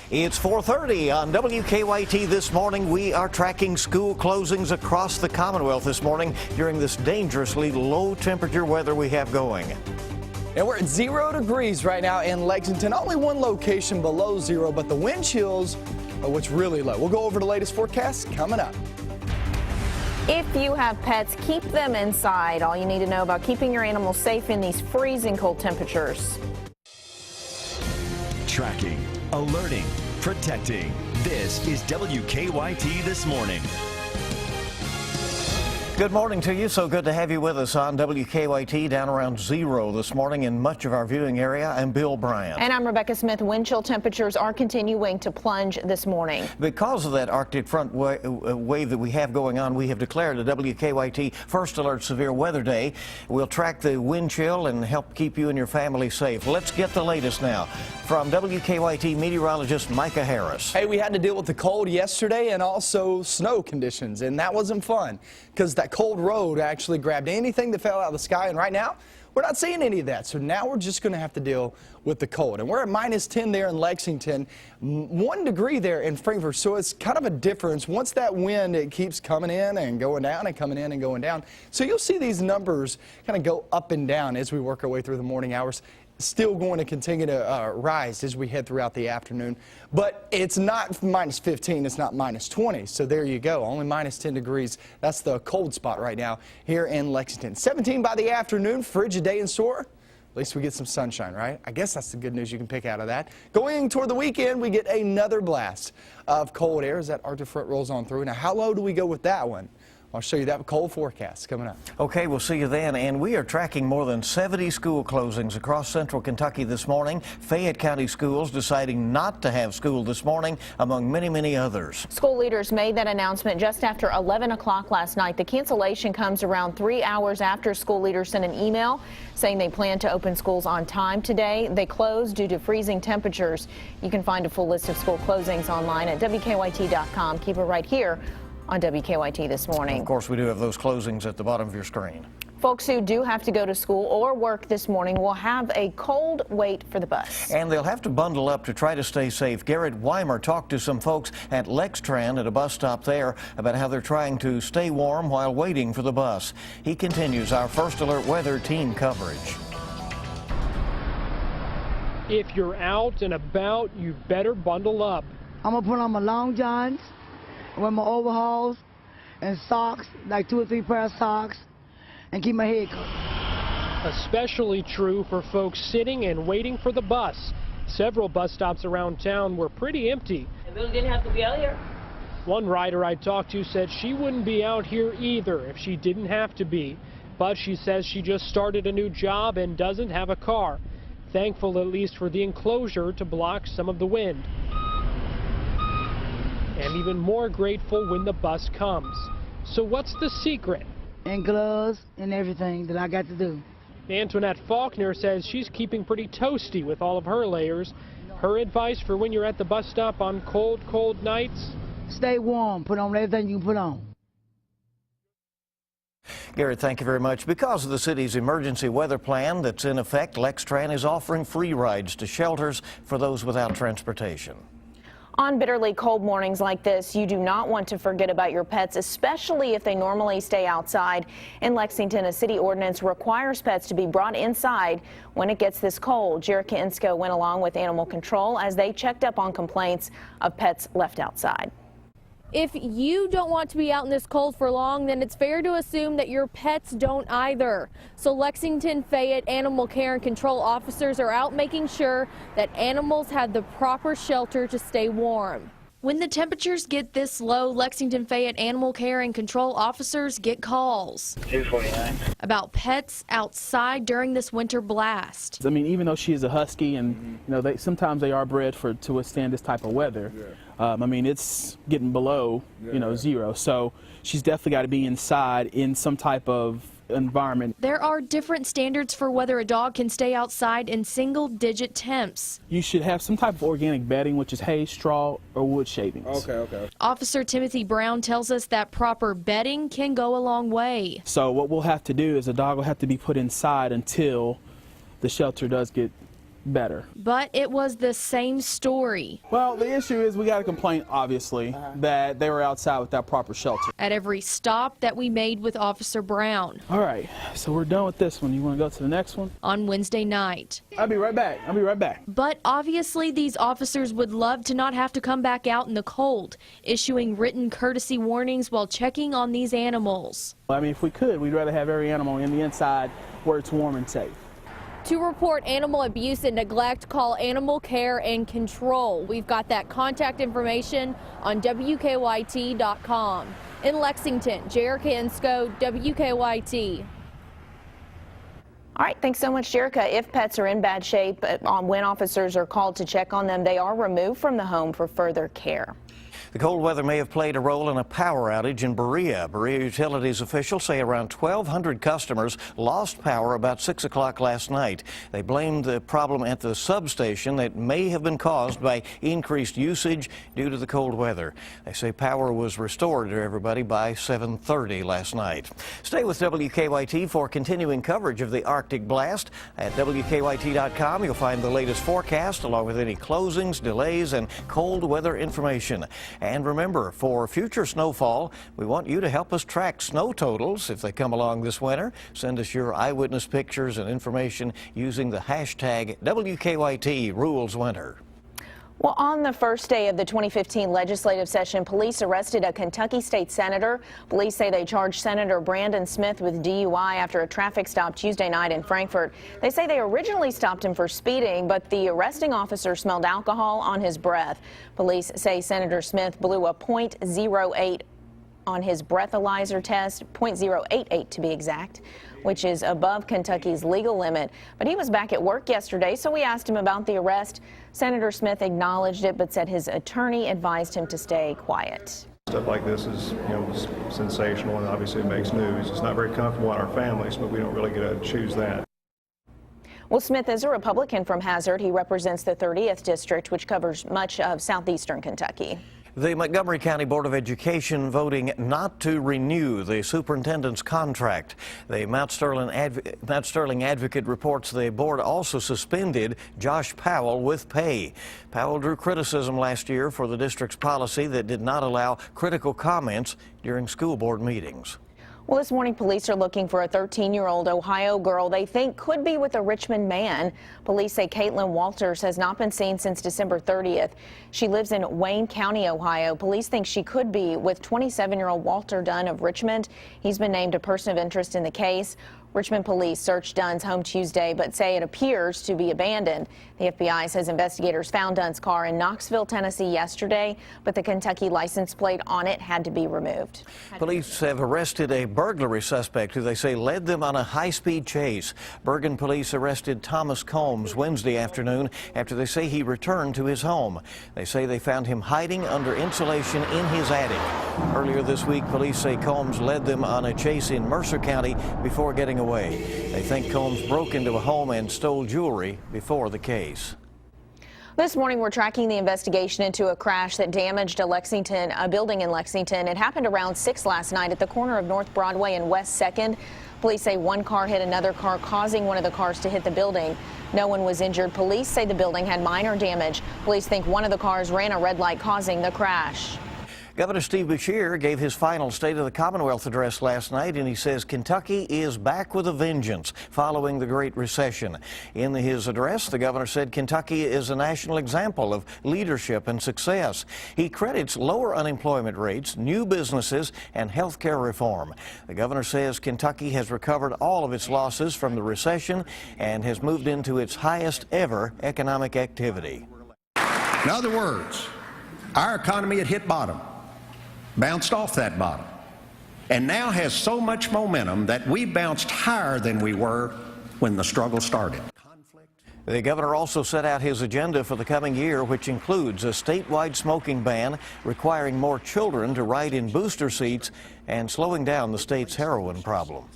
It's 4:30 on WKYT this morning. We are tracking school closings across the Commonwealth this morning during this dangerously low temperature weather we have going. And we're at 0 degrees right now in Lexington. Only one location below zero, but the wind chills are what's really low. We'll go over the latest forecast coming up. If you have pets, keep them inside. All you need to know about keeping your animals safe in these freezing cold temperatures. Tracking, alerting, protecting. This is WKYT This Morning. Good morning to you. So good to have you with us on WKYT. Down around zero this morning in much of our viewing area. I'm Bill Bryant. And I'm Rebecca Smith. Wind chill temperatures are continuing to plunge this morning. Because of that Arctic front wave that we have going on, we have declared a WKYT First Alert Severe Weather Day. We'll track the wind chill and help keep you and your family safe. Let's get the latest now from WKYT meteorologist Micah Harris. Hey, we had to deal with the cold yesterday and also snow conditions, and that wasn't fun because that cold road actually grabbed anything that fell out of the sky, and right now we're not seeing any of that. So now we're just going to have to deal with the cold, and we're at -10 there in Lexington, 1 degree there in Frankfort. So it's kind of a difference. Once that wind, it keeps coming in and going down and coming in and going down. So you'll see these numbers kind of go up and down as we work our way through the morning hours. Still going to continue to rise as we head throughout the afternoon. But it's not -15, it's not -20. So there you go, only -10 degrees. That's the cold spot right now here in Lexington. 17 by the afternoon, frigid day in store. At least we get some sunshine, right? I guess that's the good news you can pick out of that. Going toward the weekend, we get another blast of cold air as that Arctic front rolls on through. Now, how low do we go with that one? I'll show you that cold forecast coming up. Okay, we'll see you then. And we are tracking more than 70 school closings across central Kentucky this morning. Fayette County schools deciding not to have school this morning, among many, many others. School leaders made that announcement just after 11 o'clock last night. The cancellation comes around 3 hours after school leaders sent an email saying they plan to open schools on time today. They closed due to freezing temperatures. You can find a full list of school closings online at WKYT.com. Keep it right here on WKYT This Morning. Of course, we do have those closings at the bottom of your screen. Folks who do have to go to school or work this morning will have a cold wait for the bus. And they'll have to bundle up to try to stay safe. Garrett Weimer talked to some folks at Lextran at a bus stop there about how they're trying to stay warm while waiting for the bus. He continues our First Alert Weather team coverage. If you're out and about, you better bundle up. I'm going to put on my long johns, wear my overalls and socks, like 2 or 3 pairs of socks, and keep my head covered. Especially true for folks sitting and waiting for the bus. Several bus stops around town were pretty empty. Bill didn't have to be out here. One rider I talked to said she wouldn't be out here either if she didn't have to be. But she says she just started a new job and doesn't have a car. Thankful at least for the enclosure to block some of the wind. And even more grateful when the bus comes. So what's the secret? And gloves and everything that I got to do. Antoinette Faulkner says she's keeping pretty toasty with all of her layers. Her advice for when you're at the bus stop on cold, cold nights? Stay warm, put on everything you can put on. Garrett, thank you very much. Because of the city's emergency weather plan that's in effect, Lextran is offering free rides to shelters for those without transportation. On bitterly cold mornings like this, you do not want to forget about your pets, especially if they normally stay outside. In Lexington, a city ordinance requires pets to be brought inside when it gets this cold. Jerica Insko went along with animal control as they checked up on complaints of pets left outside. If you don't want to be out in this cold for long, then it's fair to assume that your pets don't either. So Lexington Fayette Animal Care and Control officers are out making sure that animals have the proper shelter to stay warm. When the temperatures get this low, Lexington Fayette Animal Care and Control officers get calls 249 about pets outside during this winter blast. I mean, even though she is a husky, and you know, sometimes they are bred to withstand this type of weather. I mean, it's getting below zero, so she's definitely got to be inside in some type of environment. There are different standards for whether a dog can stay outside in single-digit temps. You should have some type of organic bedding, which is hay, straw, or wood shavings. Okay. Officer Timothy Brown tells us that proper bedding can go a long way. So what we'll have to do is the dog will have to be put inside until the shelter does get better. But it was the same story. Well, the issue is we got a complaint, obviously, that they were outside without proper shelter. At every stop that we made with Officer Brown. All right, so we're done with this one. You want to go to the next one? On Wednesday night. I'll be right back. I'll be right back. But obviously these officers would love to not have to come back out in the cold, issuing written courtesy warnings while checking on these animals. I mean, if we could, we'd rather have every animal in the inside where it's warm and safe. To report animal abuse and neglect, call Animal Care and Control. We've got that contact information on WKYT.com. In Lexington, Jerica Ensko, WKYT. All right, thanks so much, Jerica. If pets are in bad shape, when officers are called to check on them, they are removed from the home for further care. The cold weather may have played a role in a power outage in Berea. Berea Utilities officials say around 1,200 customers lost power about 6 o'clock last night. They blamed the problem at the substation that may have been caused by increased usage due to the cold weather. They say power was restored to everybody by 7:30 last night. Stay with WKYT for continuing coverage of the Arctic blast. At WKYT.com, you'll find the latest forecast along with any closings, delays, and cold weather information. And remember, for future snowfall, we want you to help us track snow totals if they come along this winter. Send us your eyewitness pictures and information using the hashtag WKYT Rules Winter. Well, on the first day of the 2015 legislative session, police arrested a Kentucky state senator. Police say they charged Senator Brandon Smith with DUI after a traffic stop Tuesday night in Frankfort. They say they originally stopped him for speeding, but the arresting officer smelled alcohol on his breath. Police say Senator Smith blew a .08 on his breathalyzer test, .088 to be exact, which is above Kentucky's legal limit. But he was back at work yesterday, so we asked him about the arrest. Senator Smith acknowledged it, but said his attorney advised him to stay quiet. Stuff like this is, sensational, and obviously it makes news. It's not very comfortable on our families, but we don't really get to choose that. Well, Smith is a Republican from Hazard. He represents the 30th district, which covers much of southeastern Kentucky. The Montgomery County Board of Education voting not to renew the superintendent's contract. The Mount Sterling Advocate reports the board also suspended Josh Powell with pay. Powell drew criticism last year for the district's policy that did not allow critical comments during school board meetings. Well, this morning, police are looking for a 13-year-old Ohio girl they think could be with a Richmond man. Police say Caitlin Walters has not been seen since December 30th. She lives in Wayne County, Ohio. Police think she could be with 27-year-old Walter Dunn of Richmond. He's been named a person of interest in the case. Richmond police searched Dunn's home Tuesday, but say it appears to be abandoned. The FBI says investigators found Dunn's car in Knoxville, Tennessee yesterday, but the Kentucky license plate on it had to be removed. Police have arrested a burglary suspect who they say led them on a high-speed chase. Bergen police arrested Thomas Combs Wednesday afternoon after they say he returned to his home. They say they found him hiding under insulation in his attic. Earlier this week, police say Combs led them on a chase in Mercer County before getting away. They think Combs broke into a home and stole jewelry before the case. This morning, we're tracking the investigation into a crash that damaged a building in Lexington. It happened around 6 last night at the corner of North Broadway and West 2nd. Police say one car hit another car, causing one of the cars to hit the building. No one was injured. Police say the building had minor damage. Police think one of the cars ran a red light, causing the crash. Governor Steve Beshear gave his final State of the Commonwealth address last night, and he says Kentucky is back with a vengeance following the Great Recession. In his address, the governor said Kentucky is a national example of leadership and success. He credits lower unemployment rates, new businesses, and health care reform. The governor says Kentucky has recovered all of its losses from the recession and has moved into its highest ever economic activity. In other words, our economy had hit bottom, bounced off that bottom, and now has so much momentum that we bounced higher than we were when the struggle started. The governor also set out his agenda for the coming year, which includes a statewide smoking ban, requiring more children to ride in booster seats, and slowing down the state's heroin problem.